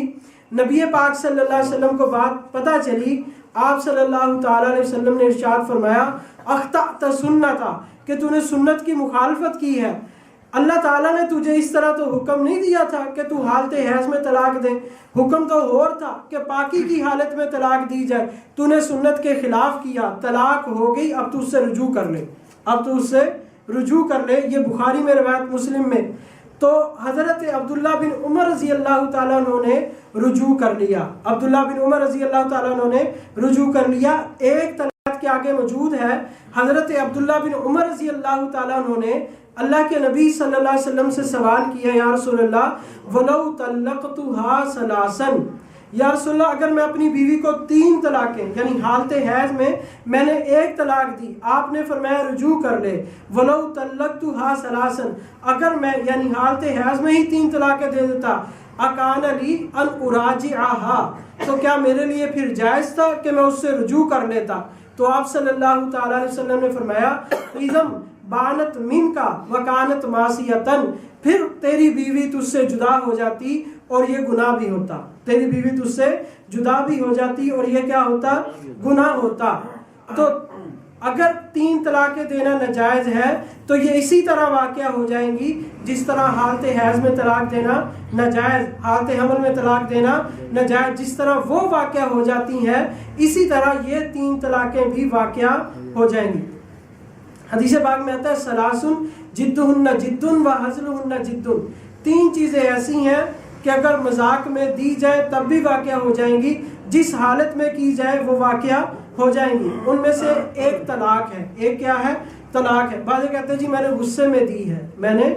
نبی پاک صلی اللہ علیہ وسلم کو بات پتہ چلی، آپ صلی اللہ تعالیٰ علیہ وسلم نے ارشاد فرمایا اخطأت سنتا، کہ تو نے سنت کی مخالفت کی ہے۔ اللہ تعالیٰ نے تجھے اس طرح تو حکم نہیں دیا تھا کہ تو حالت حیض میں طلاق دے، حکم تو اور تھا کہ پاکی کی حالت میں طلاق دی جائے، تو نے سنت کے خلاف کیا، طلاق ہو گئی، اب تو اس سے رجوع کر لے، اب تو اس سے رجوع کر لے۔ یہ بخاری میں روایت، مسلم میں۔ تو حضرت عبداللہ بن عمر رضی اللہ تعالیٰ عنہ نے رجوع کر لیا، عبداللہ بن عمر رضی اللہ تعالیٰ عنہ نے رجوع کر لیا۔ ایک طلاق کے آگے موجود ہے، حضرت عبداللہ بن عمر رضی اللہ تعالیٰ عنہ نے اللہ کے نبی صلی اللہ علیہ وسلم سے سوال کیا، یا رسول اللہ وَلَوْ طَلَّقْتُهَا ثَلَاثًا، یا رسول اللہ اگر میں اپنی بیوی کو 3 طلاقیں یعنی حالت حیض میں نے 1 طلاق دی، آپ نے فرمایا رجوع کر لے۔ وَلَوْ طَلَّقْتُهَا ثَلَاثًا، اگر میں یعنی حالت حیض میں ہی 3 طلاقیں دے دیتا، أَكَانَ لِي أَنْ أُرَاجِعَهَا، تو کیا میرے لیے پھر جائز تھا کہ میں اس سے رجوع کر لیتا؟ تو آپ صلی اللہ تعالیٰ علیہ وسلم نے فرمایا اِذَمْ بانت من کا وکانت معصیتن، پھر تیری بیوی تجھ سے جدا ہو جاتی اور یہ گناہ بھی ہوتا، تیری بیوی تجھ سے جدا بھی ہو جاتی اور یہ کیا ہوتا؟ گناہ ہوتا۔ تو اگر 3 طلاقیں دینا ناجائز ہے تو یہ اسی طرح واقعہ ہو جائیں گی جس طرح حالت حیض میں طلاق دینا ناجائز، حالت حمل میں طلاق دینا ناجائز، جس طرح وہ واقعہ ہو جاتی ہیں اسی طرح یہ 3 طلاقیں بھی واقعہ ہو جائیں گی۔ حدیث پاک میں آتا ہے سلاسن جدہن جدن و ہزلہن جدن، 3 چیزیں ایسی ہیں کہ اگر مذاق میں دی جائے تب بھی واقعہ ہو جائیں گی، جس حالت میں کی جائے وہ واقعہ ہو جائیں گی۔ ان میں سے ایک طلاق ہے، ایک کیا ہے؟ طلاق ہے۔ بعض کہتے ہیں جی میں نے غصے میں دی ہے، میں نے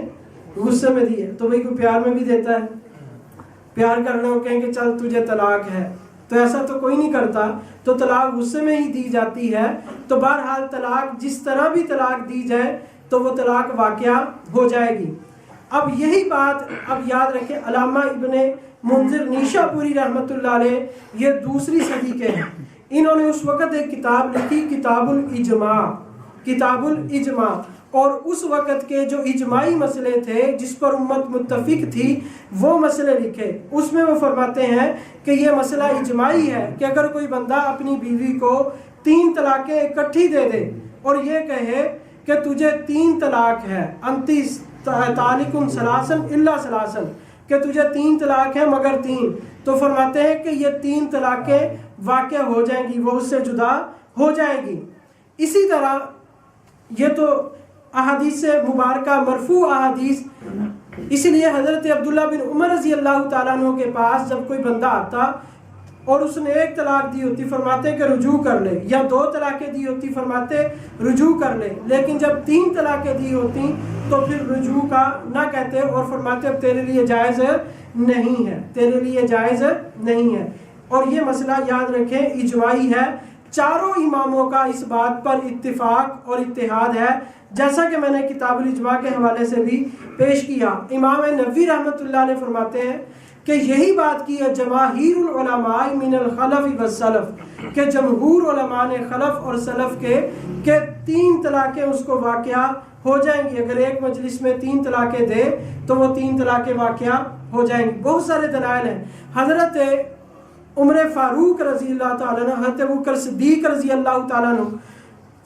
غصے میں دی ہے، تو بھئی کوئی پیار میں بھی دیتا ہے؟ پیار کرنے کو کہیں کہ چل تجھے طلاق ہے، تو ایسا تو کوئی نہیں کرتا، تو طلاق غصے میں ہی دی جاتی ہے۔ تو بہرحال طلاق جس طرح بھی طلاق دی جائے تو وہ طلاق واقعہ ہو جائے گی۔ اب یہی بات اب یاد رکھیں، علامہ ابن منذر نیشا پوری رحمۃ اللہ علیہ، یہ 2ری صدی کے ہیں، انہوں نے اس وقت ایک کتاب لکھی کتاب الاجماع، کتاب الاجماع، اور اس وقت کے جو اجماعی مسئلے تھے جس پر امت متفق تھی وہ مسئلے لکھے۔ اس میں وہ فرماتے ہیں کہ یہ مسئلہ اجماعی ہے کہ اگر کوئی بندہ اپنی بیوی کو 3 طلاقیں اکٹھی دے دے اور یہ کہے کہ تجھے 3 طلاق ہے، انتی طالق ثلاثا الا ثلاثا، کہ تجھے 3 طلاق ہے مگر 3، تو فرماتے ہیں کہ یہ 3 طلاقیں واقع ہو جائیں گی، وہ اس سے جدا ہو جائے گی۔ اسی طرح یہ تو احادیث مبارکہ مرفوع احادیث، اس لیے حضرت عبداللہ بن عمر رضی اللہ تعالیٰ عنہ کے پاس جب کوئی بندہ آتا اور اس نے 1 طلاق دی ہوتی فرماتے کہ رجوع کر لے، یا 2 طلاقیں دی ہوتی فرماتے رجوع کر لے، لیکن جب 3 طلاقیں دی ہوتی تو پھر رجوع کا نہ کہتے اور فرماتے اب تیرے لیے جائز نہیں ہے، تیرے لیے جائز نہیں ہے۔ اور یہ مسئلہ یاد رکھیں اجماعی ہے، چاروں اماموں کا اس بات پر اتفاق اور اتحاد ہے، جیسا کہ میں نے کتاب الاجماع کے حوالے سے بھی پیش کیا۔ امام نووی رحمۃ اللہ علیہ فرماتے ہیں کہ یہی بات کی ہے جماہیر العلماء من الخلف والسلف، کہ جمہور علماء نے خلف اور سلف کے کہ 3 طلاقیں اس کو واقعہ ہو جائیں گی، اگر ایک مجلس میں 3 طلاقیں دے تو وہ 3 طلاقیں واقعہ ہو جائیں گی۔ بہت سارے دلائل ہیں۔ حضرت عمر فاروق رضی اللہ تعالیٰ عنہ، حضرت ابوبکر صدیق رضی اللہ تعالیٰ عنہ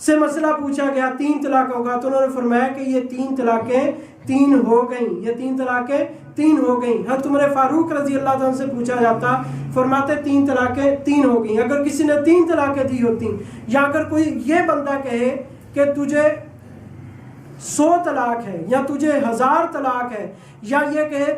سے مسئلہ پوچھا گیا 3 طلاقوں کا، تو انہوں نے فرمایا کہ یہ 3 طلاقیں 3 ہو گئیں، یہ 3 طلاقیں 3 ہو گئیں۔ حضرت عمر فاروق رضی اللہ عنہ سے پوچھا جاتا، فرماتے 3 طلاقیں 3 ہو گئیں۔ اگر کسی نے 3 طلاقیں دی ہوتی، یا اگر کوئی یہ بندہ کہے کہ تجھے 100 طلاق ہے یا تجھے 1000 طلاق ہے، یا یہ کہے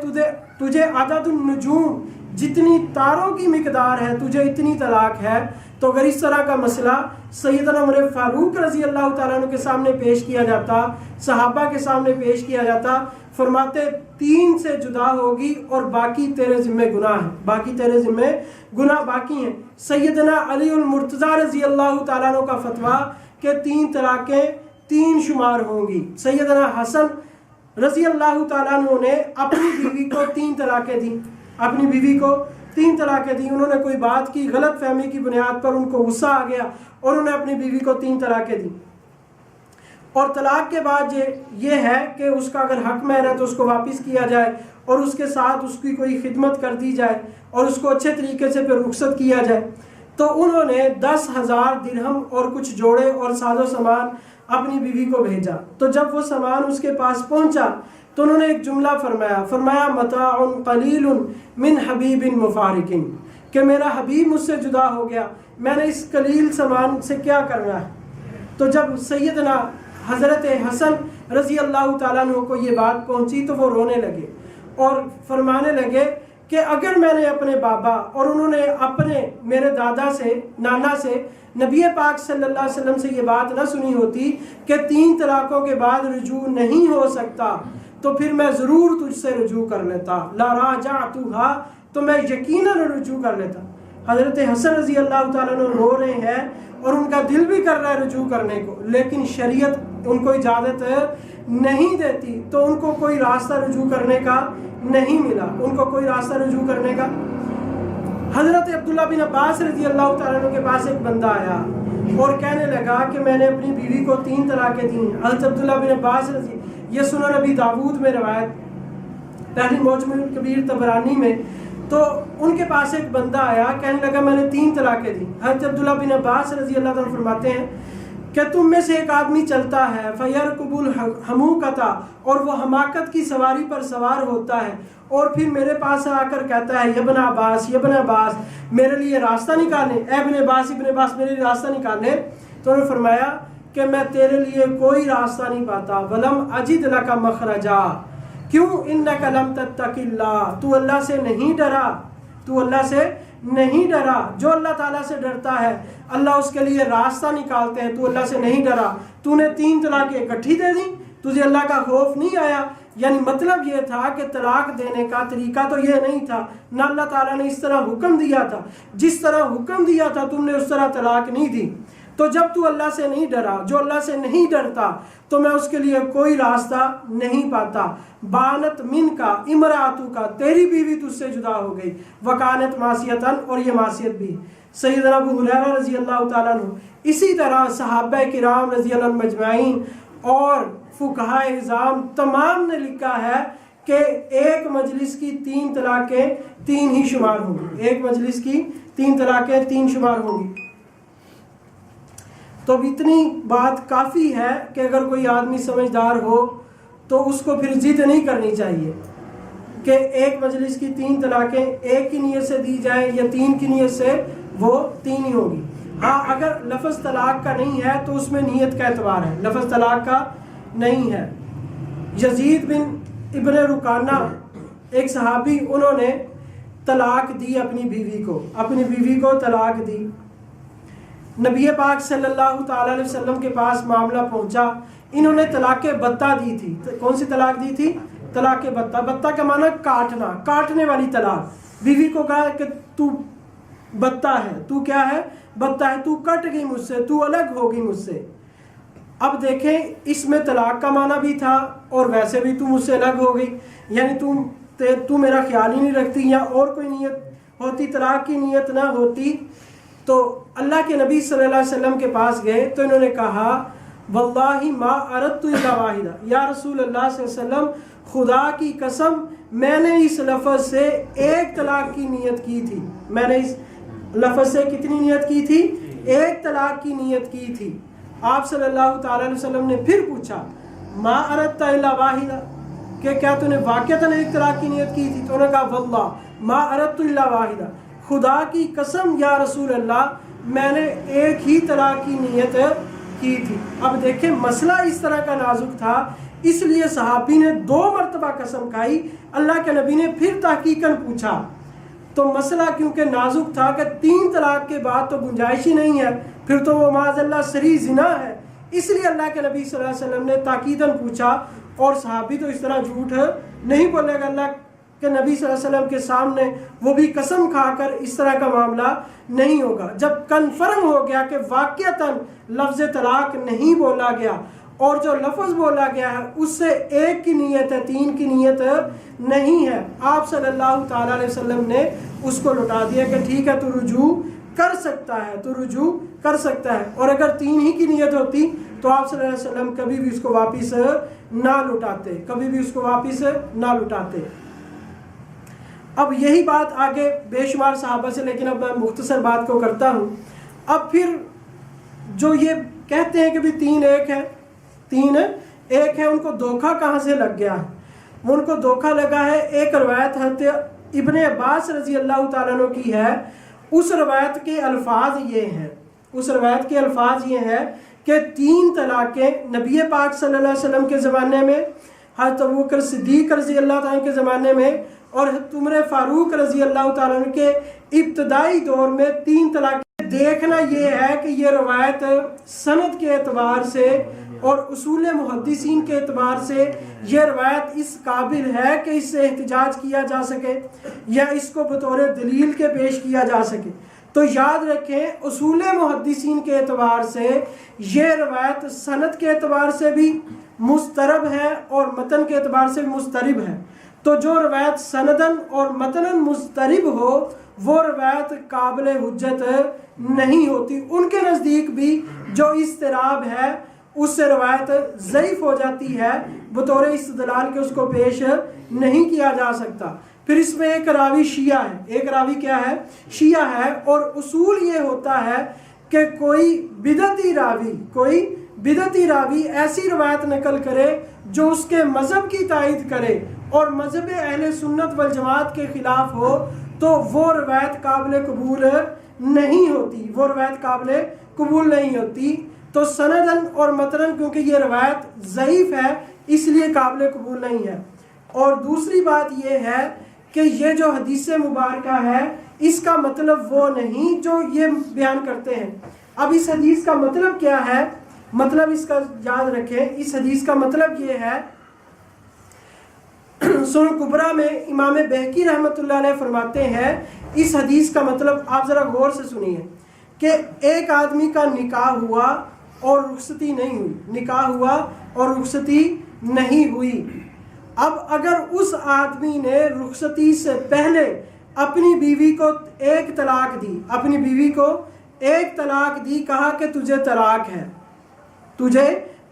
تجھے عدد النجوم، جتنی تاروں کی مقدار ہے تجھے اتنی طلاق ہے، تو اگر اس طرح کا مسئلہ سیدنا عمر فاروق رضی اللہ تعالیٰ عنہ کے سامنے پیش کیا جاتا، صحابہ کے سامنے پیش کیا جاتا، فرماتے 3 سے جدا ہوگی اور باقی تیرے ذمہ گناہ ہیں، باقی تیرے ذمہ گناہ باقی ہیں۔ سیدنا علی المرتضیٰ رضی اللہ تعالیٰ عنہ کا فتویٰ کہ 3 طلاقیں 3 شمار ہوں گی۔ سیدنا حسن رضی اللہ تعالیٰ عنہ نے اپنی بیوی کو 3 طلاقیں دی، اپنی بیوی کو 3 طلاقیں دی۔ انہوں نے کوئی بات کی، غلط فہمی کی بنیاد پر ان کو غصہ آ گیا اور انہوں نے اپنی بیوی کو 3 طلاقیں دی۔ اور طلاق کے بعد یہ ہے کہ اس کا اگر حق مہر ہے تو اس کو واپس کیا جائے اور اس کے ساتھ اس کی کوئی خدمت کر دی جائے اور اس کو اچھے طریقے سے پھر رخصت کیا جائے۔ تو انہوں نے 10,000 درہم اور کچھ جوڑے اور ساز و سامان اپنی بیوی کو بھیجا۔ تو جب وہ سامان اس کے پاس پہنچا تو انہوں نے ایک جملہ فرمایا متاع قلیل من حبیب مفارق، کہ میرا حبیب مجھ سے جدا ہو گیا، میں نے اس قلیل سامان سے کیا کرنا ہے۔ تو جب سیدنا حضرت حسن رضی اللہ تعالیٰ عنہ کو یہ بات پہنچی تو وہ رونے لگے اور فرمانے لگے کہ اگر میں نے اپنے بابا اور انہوں نے اپنے میرے دادا سے، نانا سے، نبی پاک صلی اللہ علیہ وسلم سے یہ بات نہ سنی ہوتی کہ 3 طلاقوں کے بعد رجوع نہیں ہو سکتا، تو پھر میں ضرور تجھ سے رجوع کر لیتا، لا راجعتھا، تو میں یقیناً رجوع کر لیتا۔ حضرت حسن رضی اللہ تعالیٰ عنہ رو رہے ہیں اور ان کا دل بھی کر رہا ہے رجوع کرنے کو، لیکن شریعت ان کو اجازت نہیں دیتی، تو ان کو کوئی راستہ رجوع کرنے کا نہیں ملا، ان کو کوئی راستہ رجوع کرنے کا۔ حضرت عبداللہ بن عباس رضی اللہ تعالیٰ عنہ کے پاس ایک بندہ آیا اور کہنے لگا کہ میں نے اپنی بیوی کو 3 طلاقیں دی۔ حضرت عبداللہ بن عباس رضی، یہ سنن نبی داود میں روایت، پہلی معجم الکبیر طبرانی میں، تو ان کے پاس ایک بندہ آیا کہنے لگا میں نے 3 طلاقیں دی۔ حضرت عبداللہ بن عباس رضی اللہ عنہ فرماتے ہیں کہ تم میں سے ایک آدمی چلتا ہے فَيَرْكُبُ الْحَمُوقَةَ، اور وہ حماقت کی سواری پر سوار ہوتا ہے، اور پھر میرے پاس آ کر کہتا ہے یا ابن عباس، یا ابن عباس میرے لیے راستہ نکالیں، اے ابن عباس میرے لیے راستہ نکالیں۔ تو انہوں نے فرمایا کہ میں تیرے لیے کوئی راستہ نہیں پاتا، وَلَمْ أَجِدْ لَكَ مَخْرَجًا، کیوں؟ إِنَّكَ لَمْ تَتَّقِ اللَّهَ، تو اللہ سے نہیں ڈرا، تو اللہ سے نہیں ڈرا۔ جو اللہ تعالیٰ سے ڈرتا ہے اللہ اس کے لیے راستہ نکالتے ہیں، تو اللہ سے نہیں ڈرا، تو نے 3 طلاقیں اکٹھی دے دی، تجھے اللہ کا خوف نہیں آیا۔ یعنی مطلب یہ تھا کہ طلاق دینے کا طریقہ تو یہ نہیں تھا، نہ اللہ تعالیٰ نے اس طرح حکم دیا تھا، جس طرح حکم دیا تھا تم نے اس طرح طلاق نہیں دی۔ تو جب تو اللہ سے نہیں ڈرا، جو اللہ سے نہیں ڈرتا، تو میں اس کے لیے کوئی راستہ نہیں پاتا۔ بانت من کا امراتو کا، تیری بیوی تجھ سے جدا ہو گئی، وکانت معصیتن، اور یہ معصیت بھی۔ سیدنا ابو ہریرہ رضی اللہ تعالیٰ عنہ، اسی طرح صحابہ کرام رضی اللہ عنہ مجمعین اور فقہاء اعظام تمام نے لکھا ہے کہ ایک مجلس کی 3 طلاقیں 3 ہی شمار ہوں گی، ایک مجلس کی 3 طلاقیں 3 شمار ہوں گی۔ تو اب اتنی بات کافی ہے کہ اگر کوئی آدمی سمجھدار ہو تو اس کو پھر ضد نہیں کرنی چاہیے کہ ایک مجلس کی 3 طلاقیں ایک کی نیت سے دی جائیں یا 3 کی نیت سے، وہ 3 ہی ہوگی۔ ہاں اگر لفظ طلاق کا نہیں ہے تو اس میں نیت کا اعتبار ہے، لفظ طلاق کا نہیں ہے۔ یزید بن ابن رکانہ ایک صحابی، انہوں نے طلاق دی اپنی بیوی کو طلاق دی۔ نبی پاک صلی اللہ تعالی علیہ وسلم کے پاس معاملہ پہنچا، انہوں نے طلاق بتہ دی تھی۔ کون سی طلاق دی تھی؟ طلاق بتہ۔ بتہ کا معنی کاٹنا، کاٹنے والی طلاق۔ بیوی کو کہا کہ تو بتہ ہے، تو کیا ہے؟ بتہ ہے، تو کٹ گئی مجھ سے، تو الگ ہو گئی مجھ سے۔ اب دیکھیں اس میں طلاق کا معنی بھی تھا اور ویسے بھی تو مجھ سے الگ ہو گئی، یعنی تو میرا خیال ہی نہیں رکھتی، یا اور کوئی نیت ہوتی، طلاق کی نیت نہ ہوتی تو اللہ کے نبی صلی اللہ علیہ وسلم کے پاس گئے تو انہوں نے کہا واللہ ما اردت الا واحدہ، یا رسول اللہ صلی اللہ علیہ وسلم خدا کی قسم میں نے اس لفظ سے ایک طلاق کی نیت کی تھی، میں نے اس لفظ سے کتنی نیت کی تھی؟ ایک طلاق کی نیت کی تھی۔ آپ صلی اللہ تعالی علیہ وسلم نے پھر پوچھا ما اردت الا واحدہ، کہ کیا تو نے واقعتاً ایک طلاق کی نیت کی تھی؟ تو انہوں نے کہا واللہ ما اردت الا واحدہ، خدا کی قسم یا رسول اللہ میں نے ایک ہی طلاق کی نیت کی تھی۔ اب دیکھیں مسئلہ اس طرح کا نازک تھا، اس لیے صحابی نے 2 مرتبہ قسم کھائی۔ اللہ کے نبی نے پھر تحقیقاً پوچھا تو مسئلہ کیونکہ نازک تھا کہ 3 طلاق کے بعد تو گنجائش ہی نہیں ہے، پھر تو وہ معاذ اللہ صریح زنا ہے، اس لیے اللہ کے نبی صلی اللہ علیہ وسلم نے تاکیداً پوچھا۔ اور صحابی تو اس طرح جھوٹ نہیں بولے گا اللہ کہ نبی صلی اللہ علیہ وسلم کے سامنے وہ بھی قسم کھا کر اس طرح کا معاملہ نہیں ہوگا۔ جب کنفرم ہو گیا کہ واقعتاً لفظ طلاق نہیں بولا گیا اور جو لفظ بولا گیا ہے اس سے ایک کی نیت ہے، 3 کی نیت نہیں ہے، آپ صلی اللہ تعالی علیہ وسلم نے اس کو لوٹا دیا کہ ٹھیک ہے تو رجوع کر سکتا ہے، تو رجوع کر سکتا ہے۔ اور اگر 3 ہی کی نیت ہوتی تو آپ صلی اللہ علیہ وسلم کبھی بھی اس کو واپس نہ لوٹاتے، کبھی بھی اس کو واپس نہ لوٹاتے۔ اب یہی بات آگے بے شمار صحابہ سے، لیکن اب میں مختصر بات کو کرتا ہوں۔ اب پھر جو یہ کہتے ہیں کہ بھی 3 ایک ہے، 3 ایک ہے، ان کو دھوکہ کہاں سے لگ گیا ہے؟ وہ ان کو دھوکہ لگا ہے، ایک روایت حضرت ابن عباس رضی اللہ تعالیٰ عنہ کی ہے، اس روایت کے الفاظ یہ ہیں کہ 3 طلاقیں نبی پاک صلی اللہ علیہ وسلم کے زمانے میں، حضرت ابوبکر صدیق رضی اللہ تعالیٰ عنہ کے زمانے میں، اور حضرت عمر فاروق رضی اللہ تعالیٰ عنہ کے ابتدائی دور میں 3 طلاقیں۔ دیکھنا یہ ہے کہ یہ روایت سند کے اعتبار سے اور اصول محدثین کے اعتبار سے یہ روایت اس قابل ہے کہ اس سے احتجاج کیا جا سکے یا اس کو بطور دلیل کے پیش کیا جا سکے۔ تو یاد رکھیں اصول محدثین کے اعتبار سے یہ روایت سند کے اعتبار سے بھی مسترب ہے اور متن کے اعتبار سے بھی مسترب ہے۔ تو جو روایت سندن اور متنن مسترب ہو وہ روایت قابل حجت نہیں ہوتی، ان کے نزدیک بھی جو اضطراب ہے اس سے روایت ضعیف ہو جاتی ہے، بطور استدلال کے اس کو پیش نہیں کیا جا سکتا۔ پھر اس میں ایک راوی شیعہ ہے، ایک راوی کیا ہے؟ شیعہ ہے، اور اصول یہ ہوتا ہے کہ کوئی بدعتی راوی ایسی روایت نقل کرے جو اس کے مذہب کی تائید کرے اور مذہب اہل سنت والجماعت کے خلاف ہو، تو وہ روایت قابل قبول نہیں ہوتی۔ تو سندن اور متنن کیونکہ یہ روایت ضعیف ہے اس لیے قابل قبول نہیں ہے۔ اور دوسری بات یہ ہے کہ یہ جو حدیث مبارکہ ہے اس کا مطلب وہ نہیں جو یہ بیان کرتے ہیں۔ اب اس حدیث کا مطلب کیا ہے؟ مطلب اس کا یاد رکھیں، اس حدیث کا مطلب یہ ہے، سنن کبریٰ میں امام بہقی رحمۃ اللہ علیہ فرماتے ہیں اس حدیث کا مطلب آپ ذرا غور سے سنیے کہ ایک آدمی کا نکاح ہوا اور رخصتی نہیں ہوئی، نکاح ہوا اور رخصتی نہیں ہوئی۔ اب اگر اس آدمی نے رخصتی سے پہلے اپنی بیوی کو ایک طلاق دی، کہا کہ تجھے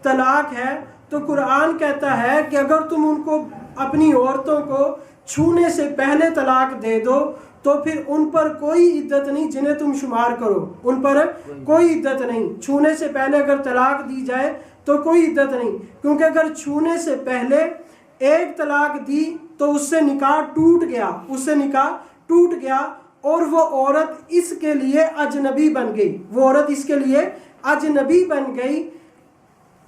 طلاق ہے تو قرآن کہتا ہے کہ اگر تم ان کو اپنی عورتوں کو چھونے سے پہلے طلاق دے دو تو پھر ان پر کوئی عدت نہیں جنہیں تم شمار کرو، ان پر کوئی عدت نہیں. چھونے سے پہلے اگر طلاق دی جائے تو کوئی عدت نہیں، کیونکہ اگر چھونے سے پہلے ایک طلاق دی تو اس سے نکاح ٹوٹ گیا، اس سے نکاح ٹوٹ گیا اور وہ عورت اس کے لیے اجنبی بن گئی، وہ عورت اس کے لیے اجنبی بن گئی.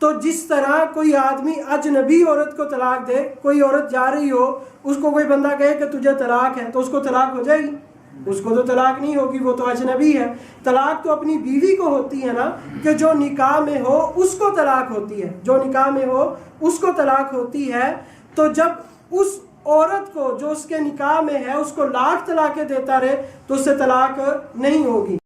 تو جس طرح کوئی آدمی اجنبی عورت کو طلاق دے، کوئی عورت جا رہی ہو، اس کو کوئی بندہ کہے کہ تجھے طلاق ہے، تو اس کو طلاق ہو جائے گی؟ اس کو تو طلاق نہیں ہوگی، وہ تو اجنبی ہے. طلاق تو اپنی بیوی کو ہوتی ہے نا، کہ جو نکاح میں ہو اس کو طلاق ہوتی ہے، جو نکاح میں ہو اس کو طلاق ہوتی ہے. تو جب اس عورت کو جو اس کے نکاح میں ہے اس کو لاکھ طلاقیں دیتا رہے تو اس سے طلاق نہیں ہوگی.